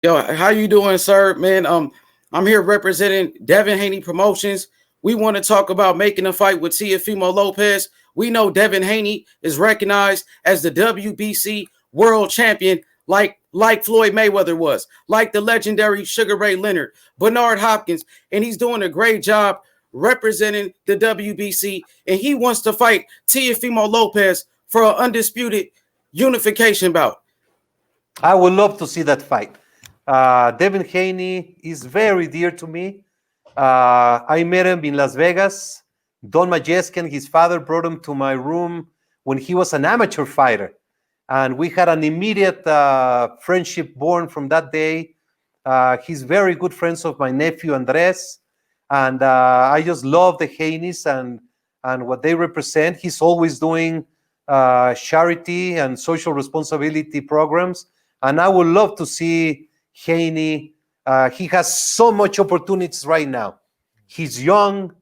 Yo, how you doing, sir? Man, I'm here representing Devin Haney Promotions. We want to talk about making a fight with Teofimo Lopez. We know Devin Haney is recognized as the WBC world champion, like Floyd Mayweather was, like the legendary Sugar Ray Leonard, Bernard Hopkins, and he's doing a great job representing the WBC. And he wants to fight Teofimo Lopez for an undisputed unification bout. I would love to see that fight. Devin Haney is very dear to me. I met him in Las Vegas. Don Majeskin, his father, brought him to my room when he was an amateur fighter. And we had an immediate friendship born from that day. He's very good friends of my nephew, Andres. And I just love the Haneys and what they represent. He's always doing charity and social responsibility programs. And I would love to see Haney. He has so much opportunities right now. He's young,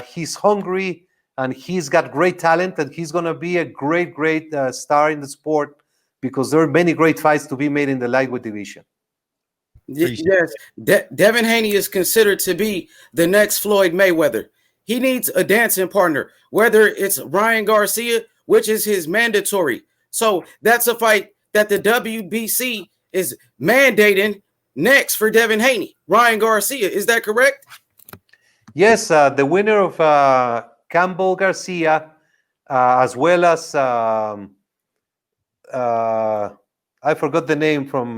he's hungry, and he's got great talent, and he's going to be a great star in the sport because there are many great fights to be made in the lightweight division. Yes, Devin Haney is considered to be the next Floyd Mayweather. He needs a dancing partner, whether it's Ryan Garcia, which is his mandatory. So that's a fight that the WBC is mandating next for Devin Haney. Ryan Garcia, is that correct? Yes, the winner of Campbell Garcia, as well as I forgot the name from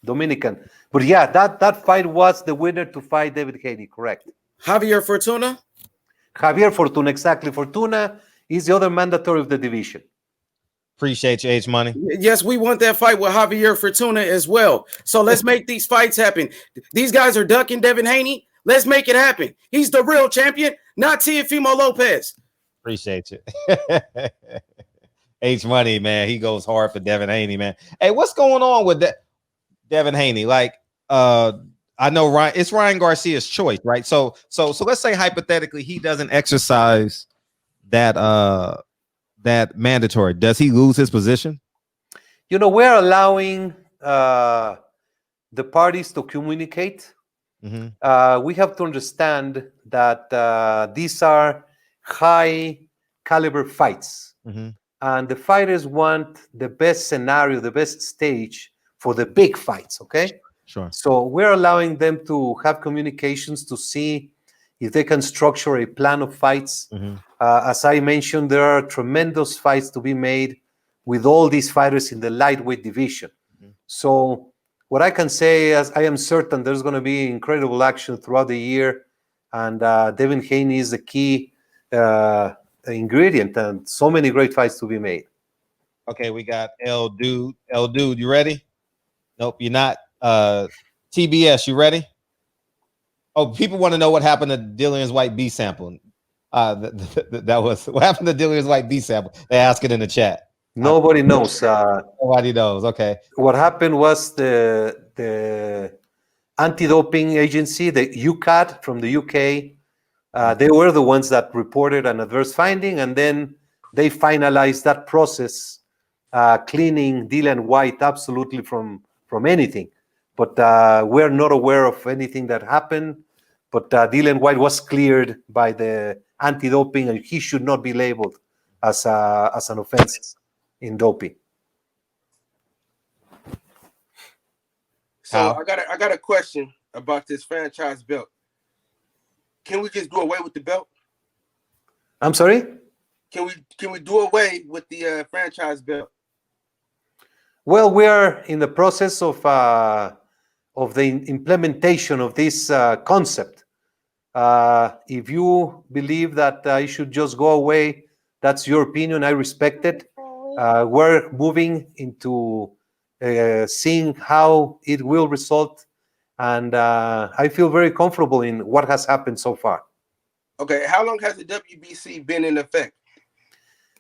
Dominican, but yeah, that fight was the winner to fight David Haney. Correct. Javier Fortuna. Javier Fortuna, exactly. Fortuna is the other mandatory of the division. Appreciate you, H Money. Yes, we want that fight with Javier Fortuna as well. So let's make these fights happen. These guys are ducking Devin Haney. Let's make it happen. He's the real champion, not Teofimo Lopez. Appreciate you. H Money, man. He goes hard for Devin Haney, man. Hey, what's going on with Devin Haney? Like, I know it's Ryan Garcia's choice, right? So let's say hypothetically he doesn't exercise that mandatory. Does he lose his position? You know, we're allowing the parties to communicate. Mm-hmm. We have to understand that these are high caliber fights. Mm-hmm. And the fighters want the best scenario, the best stage for the big fights, okay? Sure. So we're allowing them to have communications to see if they can structure a plan of fights. Mm-hmm. As I mentioned, there are tremendous fights to be made with all these fighters in the lightweight division. Mm-hmm. So what I can say is I am certain there's going to be incredible action throughout the year, and Devin Haney is the key ingredient, and so many great fights to be made. Okay, we got L Dude. L Dude, you ready? Nope, you're not. TBS, you ready? Oh, people want to know what happened to Dillian's white B sample. That was what happened to Dillian's white B sample. They ask it in the chat. Nobody knows. Nobody knows. Okay. What happened was the anti-doping agency, the UCAD from the UK, they were the ones that reported an adverse finding, and then they finalized that process, cleaning Dillian White absolutely from anything. But we're not aware of anything that happened. But Dillian White was cleared by the anti-doping, and he should not be labeled as an offense in doping. So I got a question about this franchise belt. Can we just do away with the belt? I'm sorry? Can we do away with the franchise belt? Well, we are in the process of the implementation of this concept. If you believe that it should just go away, that's your opinion. I respect it. We're moving into seeing how it will result, and I feel very comfortable in what has happened so far. Okay, how long has the WBC been in effect?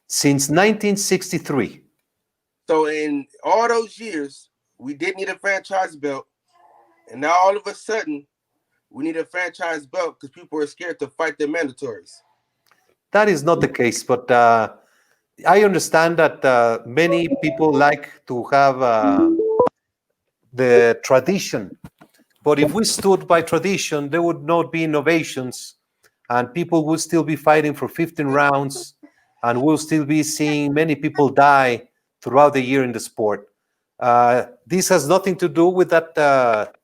Since 1963. So in all those years, we didn't need a franchise belt, and now all of a sudden, we need a franchise belt because people are scared to fight the mandatories. That is not the case, but I understand that many people like to have the tradition. But if we stood by tradition, there would not be innovations, and people would still be fighting for 15 rounds, and we'll still be seeing many people die throughout the year in the sport. This has nothing to do with that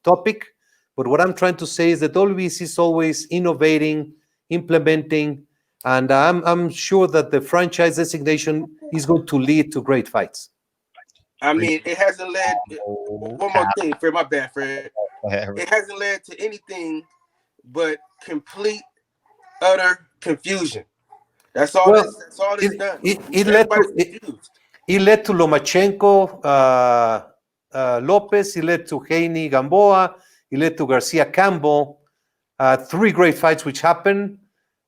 topic, but what I'm trying to say is that WBC is always innovating, implementing, and I'm sure that the franchise designation is going to lead to great fights. I mean, it hasn't led. One more thing, Fred. My bad, Fred. It hasn't led to anything but complete, utter confusion. That's all. Well, that's all it's done. It led to Lomachenko, Lopez. It led to Haney, Gamboa. It led to Garcia Campbell. 3 great fights which happened,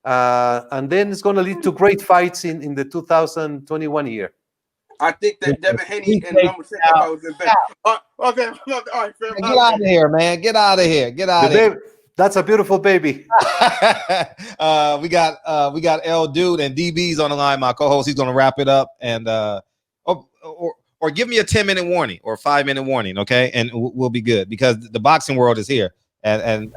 and then it's going to lead to great fights in the 2021 year. I think that Devin Haney and Lomachenko would have been better. Okay, all right, Fred. Get out of here, man. Get out of here. Get out of here. That's a beautiful baby. We got L Dude and DB's on the line. My co-host, he's gonna wrap it up, and or give me a 10-minute warning or 5-minute warning, okay? And we'll be good because the boxing world is here, and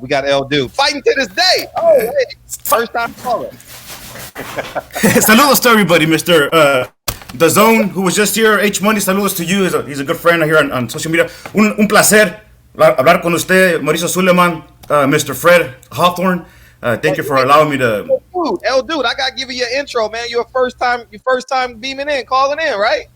we got L Dude fighting to this day. Oh, wait. First time caller. Saludos to everybody, Mr. The Zone, who was just here. H Money, saludos to you. He's a good friend here on social media. Un placer hablar con usted, Mauricio Suleiman, Mr. Fred Hawthorne. Thank you for allowing me to. L Dude, I gotta give you your intro, man. Your first time beaming in, calling in, right?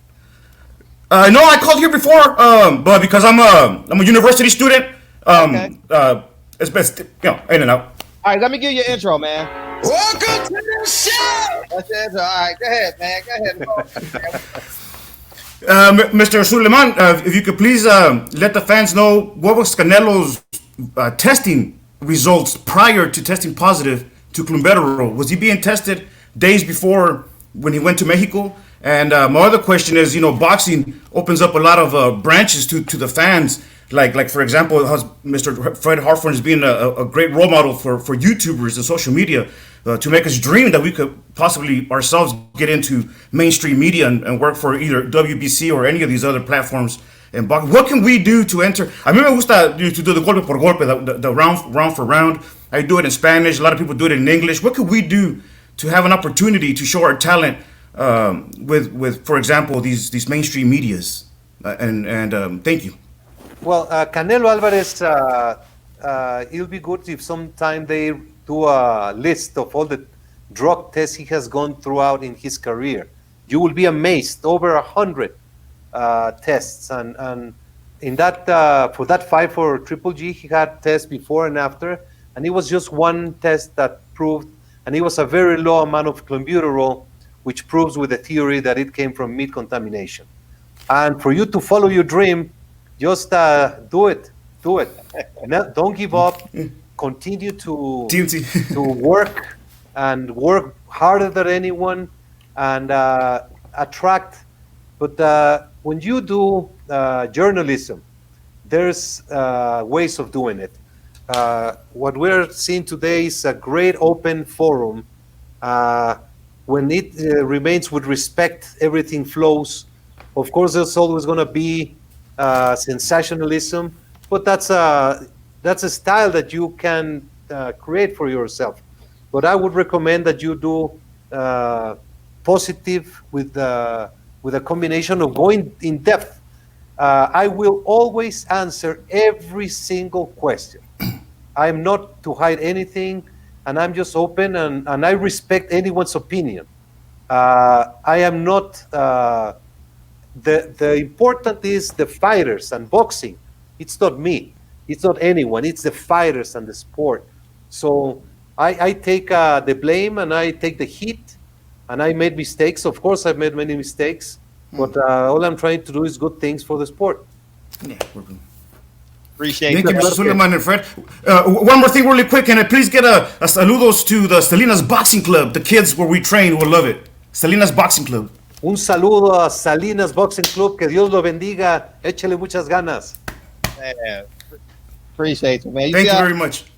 No, I called here before, but because I'm a university student, it's best, in and out. All right, let me give you your intro, man. Welcome to the show. That's the intro. All right, go ahead, man. Go ahead. Mr. Suleiman, if you could please let the fans know what was Canelo's testing results prior to testing positive to Clombero. Was he being tested days before when he went to Mexico? And my other question is, boxing opens up a lot of branches to the fans. Like for example, Mr. Fred Hawthorne is being a great role model for YouTubers and social media to make us dream that we could possibly ourselves get into mainstream media and work for either WBC or any of these other platforms. And what can we do to enter? A mí me gusta to do the golpe por golpe, the round for round. I do it in Spanish. A lot of people do it in English. What could we do to have an opportunity to show our talent with for example, these mainstream medias? And thank you. Well, Canelo Alvarez, it'll be good if sometime they do a list of all the drug tests he has gone throughout in his career. You will be amazed, over 100 tests. And in that for that fight for Triple G, he had tests before and after, and it was just one test that proved, and it was a very low amount of clenbuterol, which proves with the theory that it came from meat contamination. And for you to follow your dream, just do it. Don't give up. Continue to work and work harder than anyone and attract. But when you do journalism, there's ways of doing it. What we're seeing today is a great open forum. When it remains with respect, everything flows. Of course, there's always going to be sensationalism, but that's a style that you can create for yourself. But I would recommend that you do positive with a combination of going in depth. I will always answer every single question. I'm not to hide anything, and I'm just open, and I respect anyone's opinion. I am not. The important is the fighters and boxing. It's not me. It's not anyone. It's the fighters and the sport. So I take the blame and I take the heat, and I made mistakes. Of course, I've made many mistakes, but all I'm trying to do is good things for the sport. Yeah, Appreciate Thank you, Mr. Suleiman and Fred. One more thing really quick. Can I please get a saludos to the Salinas Boxing Club? The kids where we train will love it. Salinas Boxing Club. Un saludo a Salinas Boxing Club. Que Dios lo bendiga. Échale muchas ganas. Man, appreciate you, man. Thank you very much.